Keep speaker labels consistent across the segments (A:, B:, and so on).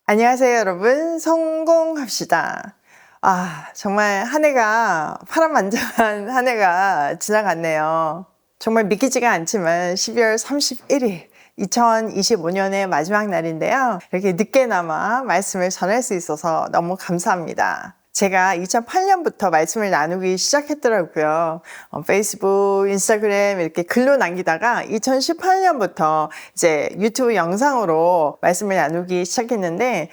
A: 안녕하세요, 여러분. 성공합시다. 정말 한 해가 파란만장한 한 해가 지나갔네요. 정말 믿기지가 않지만 12월 31일 2025년의 마지막 날인데요. 이렇게 늦게나마 말씀을 전할 수 있어서 너무 감사합니다. 제가 2008년부터 말씀을 나누기 시작했더라고요. 페이스북, 인스타그램 이렇게 글로 남기다가 2018년부터 이제 유튜브 영상으로 말씀을 나누기 시작했는데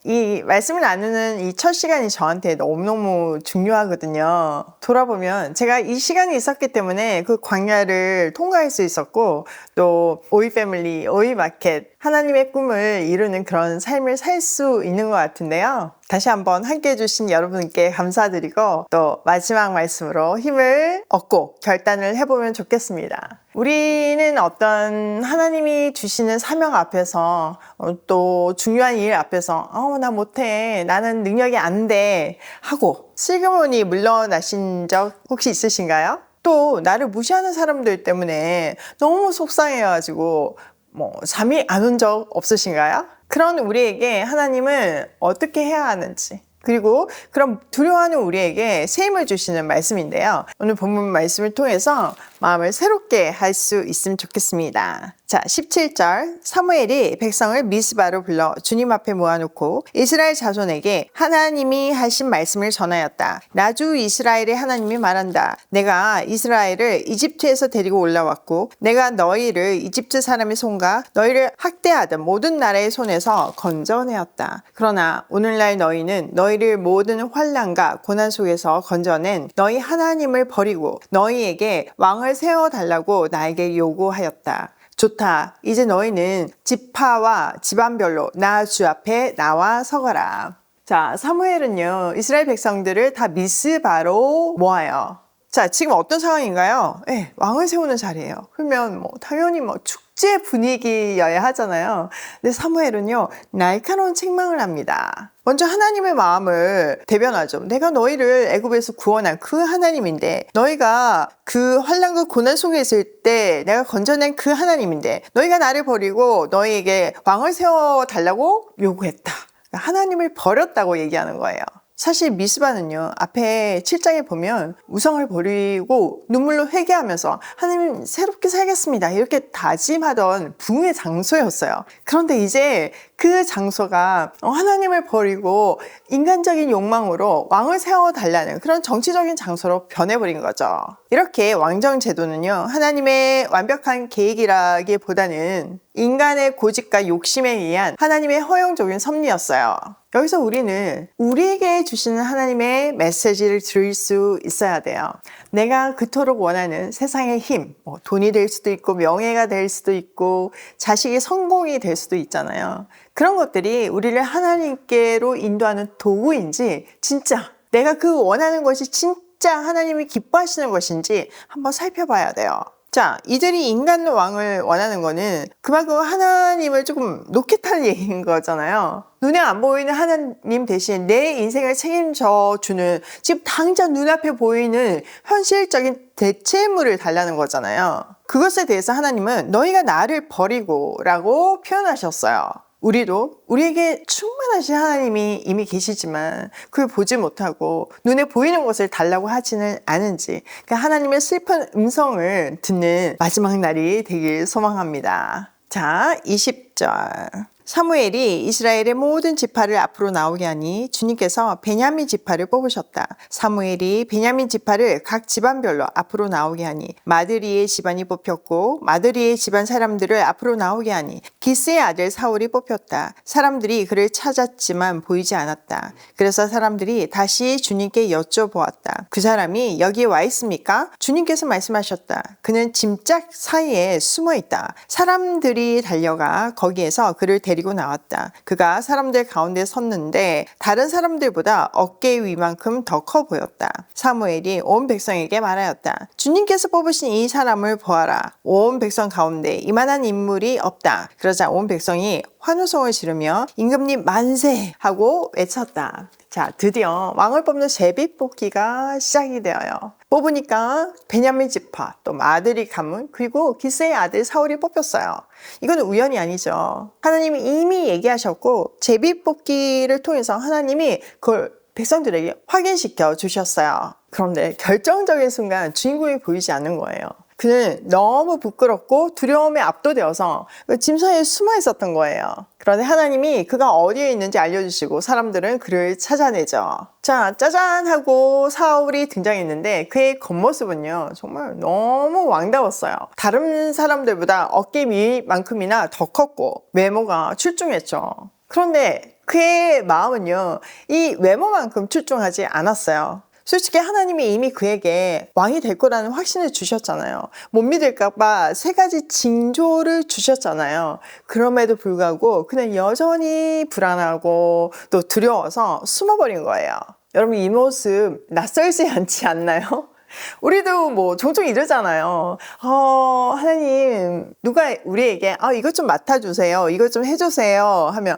A: 이 말씀을 나누는 이 첫 시간이 저한테 너무너무 중요하거든요. 돌아보면 제가 이 시간이 있었기 때문에 그 광야를 통과할 수 있었고, 또 오이 패밀리, 오이 마켓, 하나님의 꿈을 이루는 그런 삶을 살 수 있는 것 같은데요. 다시 한번 함께 해주신 여러분께 감사드리고, 또 마지막 말씀으로 힘을 얻고 결단을 해보면 좋겠습니다. 우리는 어떤 하나님이 주시는 사명 앞에서, 또 중요한 일 앞에서 나 못해, 나는 능력이 안 돼 하고 슬그머니 물러나신 적 혹시 있으신가요? 또 나를 무시하는 사람들 때문에 너무 속상해가지고 잠이 안 온 적 없으신가요? 그런 우리에게 하나님은 어떻게 해야 하는지, 그리고 그런 두려워하는 우리에게 새 힘을 주시는 말씀인데요. 오늘 본문 말씀을 통해서 마음을 새롭게 할 수 있으면 좋겠습니다. 자, 17절. 사무엘이 백성을 미스바로 불러 주님 앞에 모아놓고 이스라엘 자손에게 하나님이 하신 말씀을 전하였다. 나주 이스라엘의 하나님이 말한다. 내가 이스라엘을 이집트에서 데리고 올라왔고 내가 너희를 이집트 사람의 손과 너희를 학대하던 모든 나라의 손에서 건져내었다. 그러나 오늘날 너희는 너희를 모든 환난과 고난 속에서 건져낸 너희 하나님을 버리고 너희에게 왕을 세워달라고 나에게 요구하였다. 좋다. 이제 너희는 지파와 집안별로 나 주 앞에 나와 서거라. 자, 사무엘은요, 이스라엘 백성들을 다 미스바로 모아요. 자, 지금 어떤 상황인가요? 왕을 세우는 자리예요. 그러면 당연히 축제 분위기여야 하잖아요. 근데 사무엘은요, 날카로운 책망을 합니다. 먼저 하나님의 마음을 대변하죠. 내가 너희를 애굽에서 구원한 그 하나님인데, 너희가 그 환난과 고난 속에 있을 때 내가 건져낸 그 하나님인데, 너희가 나를 버리고 너희에게 왕을 세워달라고 요구했다. 하나님을 버렸다고 얘기하는 거예요. 사실 미스바는요, 앞에 7장에 보면 우상을 버리고 눈물로 회개하면서 하나님 새롭게 살겠습니다 이렇게 다짐하던 부흥의 장소였어요. 그런데 이제 그 장소가 하나님을 버리고 인간적인 욕망으로 왕을 세워달라는 그런 정치적인 장소로 변해버린 거죠. 이렇게 왕정 제도는요, 하나님의 완벽한 계획이라기보다는 인간의 고집과 욕심에 의한 하나님의 허용적인 섭리였어요. 여기서 우리는 우리에게 주시는 하나님의 메시지를 들을 수 있어야 돼요. 내가 그토록 원하는 세상의 힘, 돈이 될 수도 있고 명예가 될 수도 있고 자식의 성공이 될 수도 있잖아요. 그런 것들이 우리를 하나님께로 인도하는 도구인지, 진짜 내가 그 원하는 것이 진짜 하나님이 기뻐하시는 것인지 한번 살펴봐야 돼요. 자, 이들이 인간 왕을 원하는 거는 그만큼 하나님을 조금 놓겠다는 얘기인 거잖아요. 눈에 안 보이는 하나님 대신 내 인생을 책임져 주는, 지금 당장 눈앞에 보이는 현실적인 대체물을 달라는 거잖아요. 그것에 대해서 하나님은 너희가 나를 버리고 라고 표현하셨어요. 우리도 우리에게 충만하신 하나님이 이미 계시지만 그걸 보지 못하고 눈에 보이는 것을 달라고 하지는 않은지, 하나님의 슬픈 음성을 듣는 마지막 날이 되길 소망합니다. 자, 20절. 사무엘이 이스라엘의 모든 지파를 앞으로 나오게 하니 주님께서 베냐민 지파를 뽑으셨다. 사무엘이 베냐민 지파를 각 집안별로 앞으로 나오게 하니 마드리의 집안이 뽑혔고 마드리의 집안 사람들을 앞으로 나오게 하니 기스의 아들 사울이 뽑혔다. 사람들이 그를 찾았지만 보이지 않았다. 그래서 사람들이 다시 주님께 여쭤보았다. 그 사람이 여기에 와 있습니까? 주님께서 말씀하셨다. 그는 짐짝 사이에 숨어 있다. 사람들이 달려가 거기에서 그를 데리고 나왔다. 그가 사람들 가운데 섰는데 다른 사람들보다 어깨 위만큼 더 커 보였다. 사무엘이 온 백성에게 말하였다. 주님께서 뽑으신 이 사람을 보아라. 온 백성 가운데 이만한 인물이 없다. 그러자 온 백성이 환호성을 지르며 임금님 만세 하고 외쳤다. 자, 드디어 왕을 뽑는 제비뽑기가 시작이 되어요. 뽑으니까 베냐민 지파, 또 마들이 가문, 그리고 기스의 아들 사울이 뽑혔어요. 이건 우연이 아니죠. 하나님이 이미 얘기하셨고 제비뽑기를 통해서 하나님이 그걸 백성들에게 확인시켜 주셨어요. 그런데 결정적인 순간 주인공이 보이지 않는 거예요. 그는 너무 부끄럽고 두려움에 압도되어서 짐 사이에 숨어 있었던 거예요. 그런데 하나님이 그가 어디에 있는지 알려주시고 사람들은 그를 찾아내죠. 자, 짜잔 하고 사울이 등장했는데 그의 겉모습은요 정말 너무 왕다웠어요. 다른 사람들보다 어깨 위만큼이나 더 컸고 외모가 출중했죠. 그런데 그의 마음은요 이 외모만큼 출중하지 않았어요. 솔직히 하나님이 이미 그에게 왕이 될 거라는 확신을 주셨잖아요. 못 믿을까봐 3가지 징조를 주셨잖아요. 그럼에도 불구하고 그는 여전히 불안하고 또 두려워서 숨어버린 거예요. 여러분 이 모습 낯설지 않지 않나요? 우리도 뭐 종종 이러잖아요. 하나님 누가 우리에게 이것 좀 맡아주세요, 이것 좀 해주세요 하면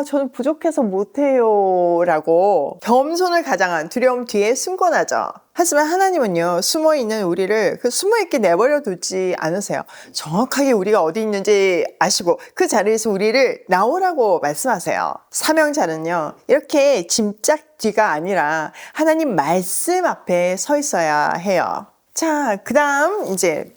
A: 저는 부족해서 못해요 라고 겸손을 가장한 두려움 뒤에 숨고 나죠. 하지만 하나님은요 숨어있는 우리를 그 숨어있게 내버려 두지 않으세요. 정확하게 우리가 어디 있는지 아시고 그 자리에서 우리를 나오라고 말씀하세요. 사명자는요 이렇게 짐짝 뒤가 아니라 하나님 말씀 앞에 서 있어야 해요. 자, 그 다음 이제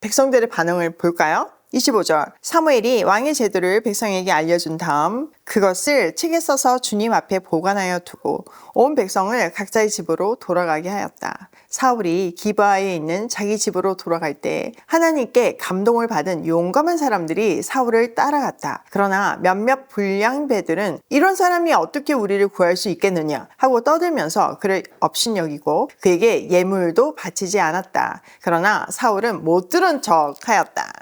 A: 백성들의 반응을 볼까요? 25절 사무엘이 왕의 제도를 백성에게 알려준 다음 그것을 책에 써서 주님 앞에 보관하여 두고 온 백성을 각자의 집으로 돌아가게 하였다. 사울이 기브아에 있는 자기 집으로 돌아갈 때 하나님께 감동을 받은 용감한 사람들이 사울을 따라갔다. 그러나 몇몇 불량배들은 이런 사람이 어떻게 우리를 구할 수 있겠느냐 하고 떠들면서 그를 업신여기고 그에게 예물도 바치지 않았다. 그러나 사울은 못 들은 척 하였다.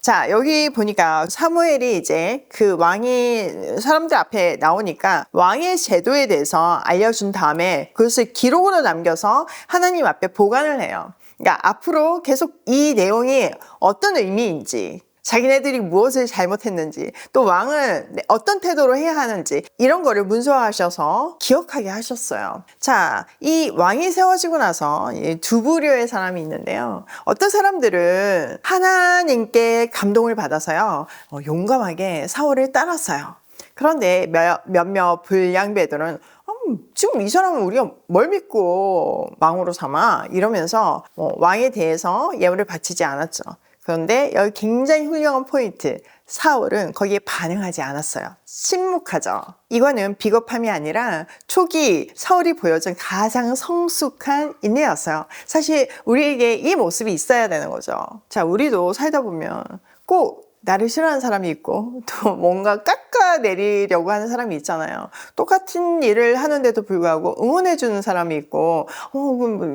A: 자, 여기 보니까 사무엘이 이제 그 왕이 사람들 앞에 나오니까 왕의 제도에 대해서 알려준 다음에 그것을 기록으로 남겨서 하나님 앞에 보관을 해요. 그러니까 앞으로 계속 이 내용이 어떤 의미인지, 자기네들이 무엇을 잘못했는지, 또 왕은 어떤 태도로 해야 하는지 이런 거를 문서화하셔서 기억하게 하셨어요. 자, 이 왕이 세워지고 나서 두 부류의 사람이 있는데요. 어떤 사람들은 하나님께 감동을 받아서요 용감하게 사울을 따랐어요. 그런데 몇몇 불량배들은 지금 이 사람은 우리가 뭘 믿고 왕으로 삼아? 이러면서 왕에 대해서 예물을 바치지 않았죠. 그런데 여기 굉장히 훌륭한 포인트, 사울은 거기에 반응하지 않았어요. 침묵하죠. 이거는 비겁함이 아니라 초기 사울이 보여준 가장 성숙한 인내였어요. 사실 우리에게 이 모습이 있어야 되는 거죠. 자, 우리도 살다 보면 꼭 나를 싫어하는 사람이 있고 또 뭔가 깎아내리려고 하는 사람이 있잖아요. 똑같은 일을 하는데도 불구하고 응원해주는 사람이 있고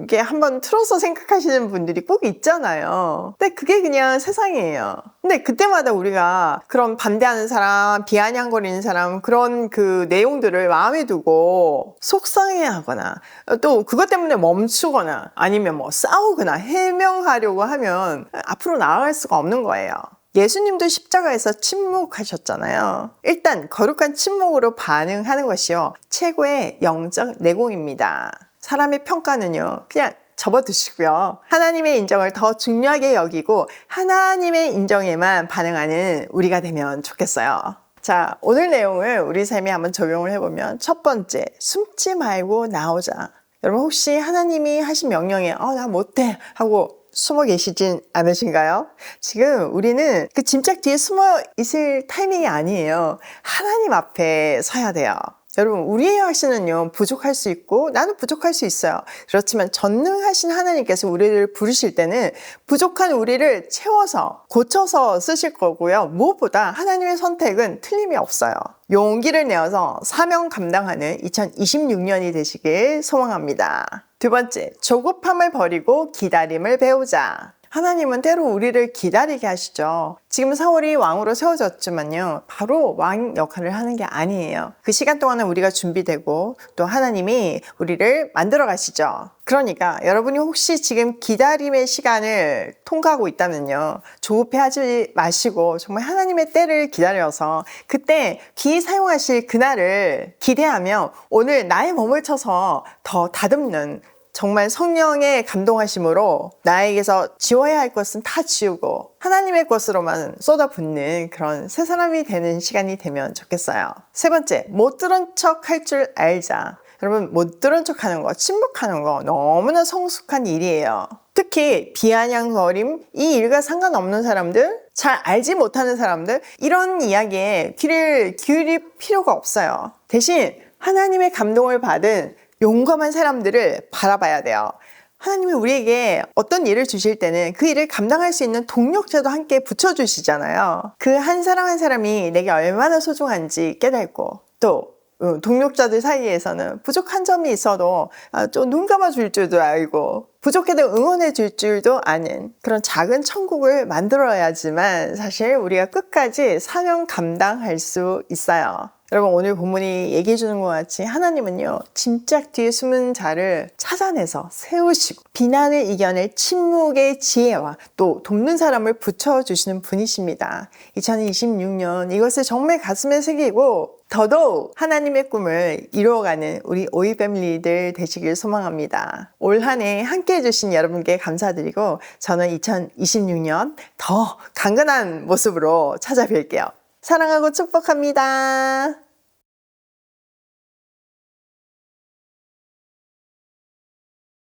A: 이게 한번 틀어서 생각하시는 분들이 꼭 있잖아요. 근데 그게 그냥 세상이에요. 근데 그때마다 우리가 그런 반대하는 사람, 비아냥거리는 사람 그런 그 내용들을 마음에 두고 속상해하거나 또 그것 때문에 멈추거나 아니면 뭐 싸우거나 해명하려고 하면 앞으로 나아갈 수가 없는 거예요. 예수님도 십자가에서 침묵하셨잖아요. 일단 거룩한 침묵으로 반응하는 것이요 최고의 영적 내공입니다. 사람의 평가는요 그냥 접어두시고요. 하나님의 인정을 더 중요하게 여기고 하나님의 인정에만 반응하는 우리가 되면 좋겠어요. 자, 오늘 내용을 우리 삶에 한번 적용을 해보면 첫 번째, 숨지 말고 나오자. 여러분 혹시 하나님이 하신 명령에 나 못해 하고 숨어 계시진 않으신가요? 지금 우리는 그 짐짝 뒤에 숨어 있을 타이밍이 아니에요. 하나님 앞에 서야 돼요. 여러분 우리의 확신은요 부족할 수 있고 나는 부족할 수 있어요. 그렇지만 전능하신 하나님께서 우리를 부르실 때는 부족한 우리를 채워서 고쳐서 쓰실 거고요. 무엇보다 하나님의 선택은 틀림이 없어요. 용기를 내어서 사명 감당하는 2026년이 되시길 소망합니다. 두 번째, 조급함을 버리고 기다림을 배우자. 하나님은 때로 우리를 기다리게 하시죠. 지금 사울이 왕으로 세워졌지만요, 바로 왕 역할을 하는 게 아니에요. 그 시간 동안은 우리가 준비되고 또 하나님이 우리를 만들어 가시죠. 그러니까 여러분이 혹시 지금 기다림의 시간을 통과하고 있다면요, 조급해하지 마시고 정말 하나님의 때를 기다려서 그때 귀히 사용하실 그날을 기대하며 오늘 나의 몸을 쳐서 더 다듬는, 정말 성령의 감동하심으로 나에게서 지워야 할 것은 다 지우고 하나님의 것으로만 쏟아붓는 그런 새 사람이 되는 시간이 되면 좋겠어요. 세 번째, 못 들은 척 할 줄 알자. 여러분, 못 들은 척 하는 거, 침묵하는 거 너무나 성숙한 일이에요. 특히 비아냥거림, 이 일과 상관없는 사람들, 잘 알지 못하는 사람들, 이런 이야기에 귀를 기울일 필요가 없어요. 대신 하나님의 감동을 받은 용감한 사람들을 바라봐야 돼요. 하나님이 우리에게 어떤 일을 주실 때는 그 일을 감당할 수 있는 동력자도 함께 붙여주시잖아요. 그 한 사람 한 사람이 내게 얼마나 소중한지 깨닫고, 또 동력자들 사이에서는 부족한 점이 있어도 좀 눈 감아줄 줄도 알고 부족해도 응원해 줄 줄도 아는 그런 작은 천국을 만들어야지만 사실 우리가 끝까지 사명 감당할 수 있어요. 여러분, 오늘 본문이 얘기해 주는 것 같이 하나님은요, 짐짝 뒤에 숨은 자를 찾아내서 세우시고 비난을 이겨낼 침묵의 지혜와 또 돕는 사람을 붙여주시는 분이십니다. 2026년 이것을 정말 가슴에 새기고 더더욱 하나님의 꿈을 이루어가는 우리 오이 패밀리들 되시길 소망합니다. 올 한 해 함께 해주신 여러분께 감사드리고 저는 2026년 더 강건한 모습으로 찾아뵐게요. 사랑하고 축복합니다.